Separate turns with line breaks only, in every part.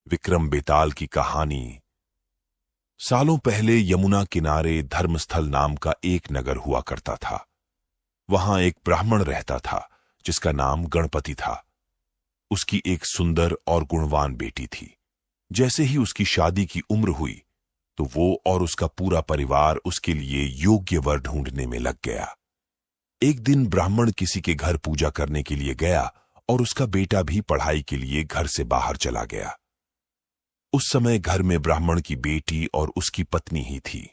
विक्रम बेताल की कहानी। सालों पहले यमुना किनारे धर्मस्थल नाम का एक नगर हुआ करता था। वहां एक ब्राह्मण रहता था जिसका नाम गणपति था। उसकी एक सुंदर और गुणवान बेटी थी। जैसे ही उसकी शादी की उम्र हुई तो वो और उसका पूरा परिवार उसके लिए योग्य वर ढूंढने में लग गया। एक दिन ब्राह्मण किसी के घर पूजा करने के लिए गया और उसका बेटा भी पढ़ाई के लिए घर से बाहर चला गया। उस समय घर में ब्राह्मण की बेटी और उसकी पत्नी ही थी।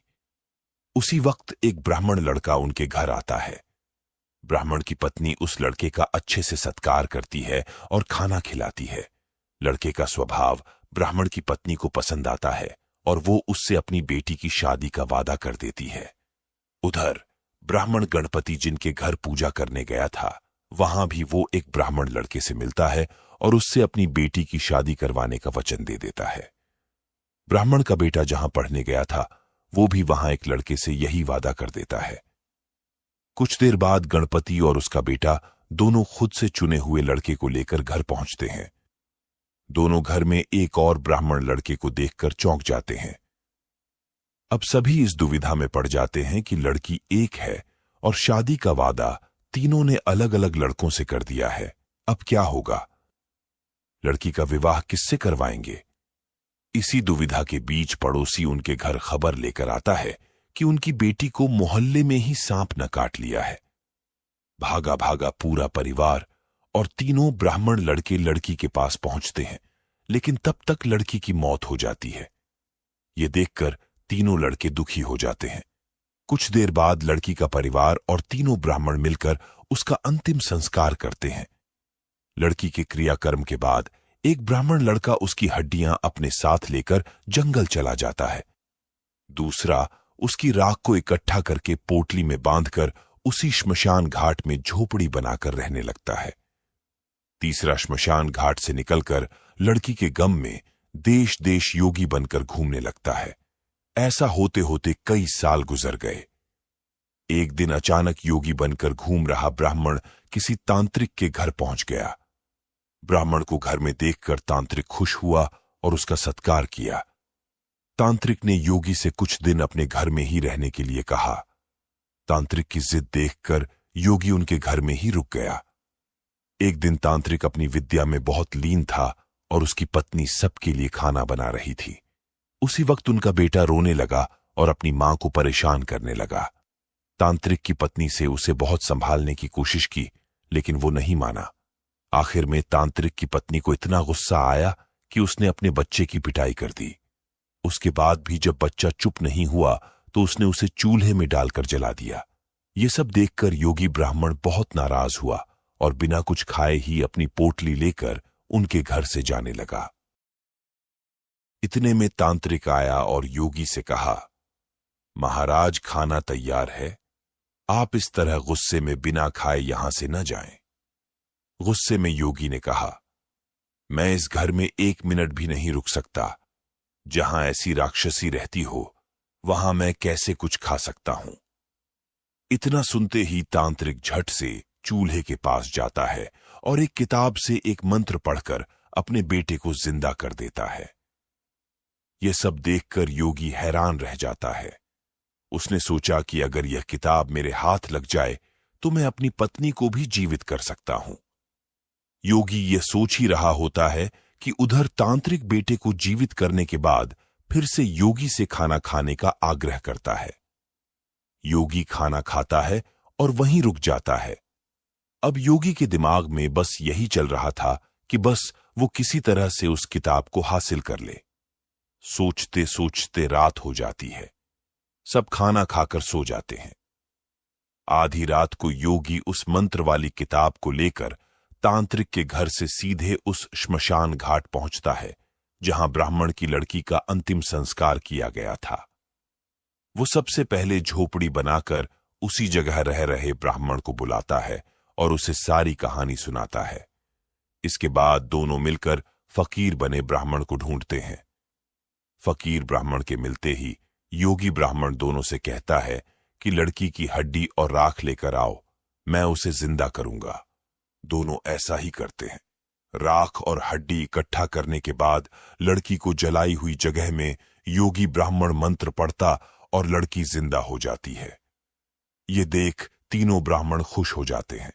उसी वक्त एक ब्राह्मण लड़का उनके घर आता है। ब्राह्मण की पत्नी उस लड़के का अच्छे से सत्कार करती है और खाना खिलाती है। लड़के का स्वभाव ब्राह्मण की पत्नी को पसंद आता है और वो उससे अपनी बेटी की शादी का वादा कर देती है। उधर ब्राह्मण गणपति जिनके घर पूजा करने गया था, वहां भी वो एक ब्राह्मण लड़के से मिलता है और उससे अपनी बेटी की शादी करवाने का वचन दे देता है। ब्राह्मण का बेटा जहां पढ़ने गया था, वो भी वहां एक लड़के से यही वादा कर देता है। कुछ देर बाद गणपति और उसका बेटा दोनों खुद से चुने हुए लड़के को लेकर घर पहुंचते हैं। दोनों घर में एक और ब्राह्मण लड़के को देखकर चौंक जाते हैं। अब सभी इस दुविधा में पड़ जाते हैं कि लड़की एक है और शादी का वादा तीनों ने अलग अलग लड़कों से कर दिया है। अब क्या होगा? लड़की का विवाह किससे करवाएंगे? इसी दुविधा के बीच पड़ोसी उनके घर खबर लेकर आता है कि उनकी बेटी को मोहल्ले में ही सांप न काट लिया है। भागा भागा पूरा परिवार और तीनों ब्राह्मण लड़के लड़की के पास पहुंचते हैं, लेकिन तब तक लड़की की मौत हो जाती है। ये देखकर तीनों लड़के दुखी हो जाते हैं। कुछ देर बाद लड़की का परिवार और तीनों ब्राह्मण मिलकर उसका अंतिम संस्कार करते हैं। लड़की के क्रियाकर्म के बाद एक ब्राह्मण लड़का उसकी हड्डियां अपने साथ लेकर जंगल चला जाता है। दूसरा उसकी राख को इकट्ठा करके पोटली में बांधकर उसी श्मशान घाट में झोपड़ी बनाकर रहने लगता है। तीसरा श्मशान घाट से निकलकर लड़की के गम में देश देश योगी बनकर घूमने लगता है। ऐसा होते होते कई साल गुजर गए। एक दिन अचानक योगी बनकर घूम रहा ब्राह्मण किसी तांत्रिक के घर पहुंच गया। ब्राह्मण को घर में देखकर तांत्रिक खुश हुआ और उसका सत्कार किया। तांत्रिक ने योगी से कुछ दिन अपने घर में ही रहने के लिए कहा। तांत्रिक की जिद देखकर योगी उनके घर में ही रुक गया। एक दिन तांत्रिक अपनी विद्या में बहुत लीन था और उसकी पत्नी सबके लिए खाना बना रही थी। उसी वक्त उनका बेटा रोने लगा और अपनी मां को परेशान करने लगा। तांत्रिक की पत्नी से उसे बहुत संभालने की कोशिश की, लेकिन वो नहीं माना। आखिर में तांत्रिक की पत्नी को इतना गुस्सा आया कि उसने अपने बच्चे की पिटाई कर दी। उसके बाद भी जब बच्चा चुप नहीं हुआ तो उसने उसे चूल्हे में डालकर जला दिया। ये सब देखकर योगी ब्राह्मण बहुत नाराज हुआ और बिना कुछ खाए ही अपनी पोटली लेकर उनके घर से जाने लगा। इतने में तांत्रिक आया और योगी से कहा, महाराज, खाना तैयार है, आप इस तरह गुस्से में बिना खाए यहां से न जाएं। गुस्से में योगी ने कहा, मैं इस घर में 1 मिनट भी नहीं रुक सकता। जहां ऐसी राक्षसी रहती हो वहां मैं कैसे कुछ खा सकता हूं। इतना सुनते ही तांत्रिक झट से चूल्हे के पास जाता है और एक किताब से एक मंत्र पढ़कर अपने बेटे को जिंदा कर देता है। यह सब देखकर योगी हैरान रह जाता है। उसने सोचा कि अगर यह किताब मेरे हाथ लग जाए तो मैं अपनी पत्नी को भी जीवित कर सकता हूं। योगी यह सोच ही रहा होता है कि उधर तांत्रिक बेटे को जीवित करने के बाद फिर से योगी से खाना खाने का आग्रह करता है। योगी खाना खाता है और वहीं रुक जाता है। अब योगी के दिमाग में बस यही चल रहा था कि बस वो किसी तरह से उस किताब को हासिल कर ले। सोचते सोचते रात हो जाती है। सब खाना खाकर सो जाते हैं। आधी रात को योगी उस मंत्र वाली किताब को लेकर तांत्रिक के घर से सीधे उस श्मशान घाट पहुंचता है जहां ब्राह्मण की लड़की का अंतिम संस्कार किया गया था। वो सबसे पहले झोपड़ी बनाकर उसी जगह रह रहे ब्राह्मण को बुलाता है और उसे सारी कहानी सुनाता है। इसके बाद दोनों मिलकर फकीर बने ब्राह्मण को ढूंढते हैं। फकीर ब्राह्मण के मिलते ही योगी ब्राह्मण दोनों से कहता है कि लड़की की हड्डी और राख लेकर आओ, मैं उसे जिंदा करूंगा। दोनों ऐसा ही करते हैं। राख और हड्डी इकट्ठा करने के बाद लड़की को जलाई हुई जगह में योगी ब्राह्मण मंत्र पढ़ता और लड़की जिंदा हो जाती है। ये देख तीनों ब्राह्मण खुश हो जाते हैं।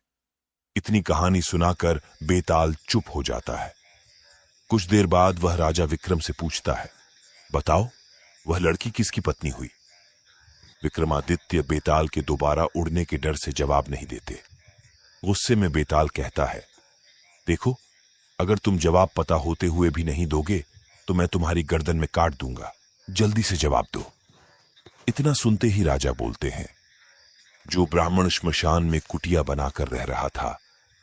इतनी कहानी सुनाकर बेताल चुप हो जाता है। कुछ देर बाद वह राजा विक्रम से पूछता है, बताओ वह लड़की किसकी पत्नी हुई? विक्रमादित्य बेताल के दोबारा उड़ने के डर से जवाब नहीं देते। गुस्से में बेताल कहता है, देखो, अगर तुम जवाब पता होते हुए भी नहीं दोगे तो मैं तुम्हारी गर्दन में काट दूंगा। जल्दी से जवाब दो। इतना सुनते ही राजा बोलते हैं, जो ब्राह्मण श्मशान में कुटिया बनाकर रह रहा था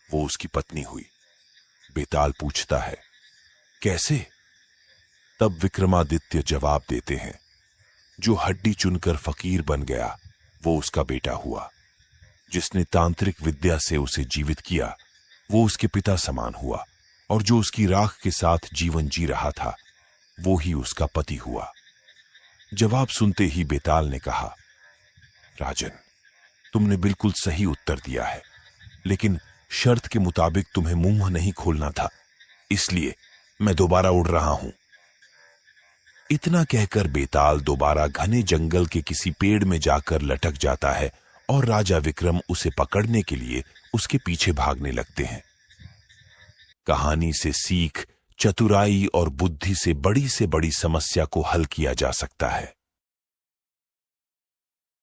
वो उसकी पत्नी हुई। बेताल पूछता है, कैसे? तब विक्रमादित्य जवाब देते हैं, जो हड्डी चुनकर फकीर बन गया वो उसका बेटा हुआ। जिसने तांत्रिक विद्या से उसे जीवित किया वो उसके पिता समान हुआ, और जो उसकी राख के साथ जीवन जी रहा था वो ही उसका पति हुआ। जवाब सुनते ही बेताल ने कहा, राजन, तुमने बिल्कुल सही उत्तर दिया है, लेकिन शर्त के मुताबिक तुम्हें मुंह नहीं खोलना था, इसलिए मैं दोबारा उड़ रहा हूं। इतना कहकर बेताल दोबारा घने जंगल के किसी पेड़ में जाकर लटक जाता है और राजा विक्रम उसे पकड़ने के लिए उसके पीछे भागने लगते हैं। कहानी से सीख, चतुराई और बुद्धि से बड़ी समस्या को हल किया जा सकता है।